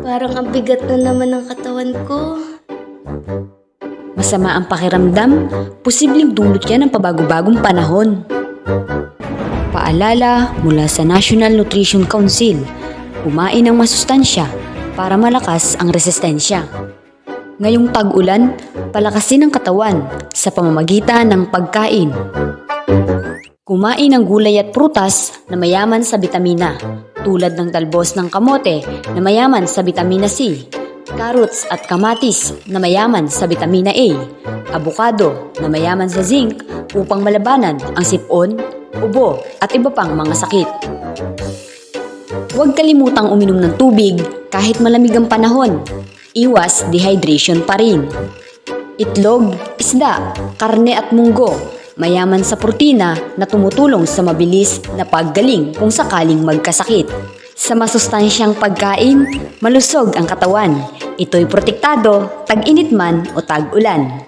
Parang ang bigat na naman ng katawan ko. Masama ang pakiramdam, posibleng dulot yan ng pabagong-bagong panahon. Paalala mula sa National Nutrition Council, kumain ng masustansya para malakas ang resistensya. Ngayong tag-ulan, palakasin ang katawan sa pamamagitan ng pagkain. Kumain ng gulay at prutas na mayaman sa bitamina, tulad ng talbos ng kamote na mayaman sa bitamina C, carrots at kamatis na mayaman sa bitamina A, abukado na mayaman sa zinc upang malabanan ang sipon, ubo at iba pang mga sakit. Huwag kalimutang uminom ng tubig kahit malamig ang panahon. Iwas dehydration pa rin. Itlog, isda, karne at munggo, mayaman sa protina na tumutulong sa mabilis na paggaling kung sakaling magkasakit. Sa masustansyang pagkain, malusog ang katawan. Ito'y protektado, tag-init man o tag-ulan.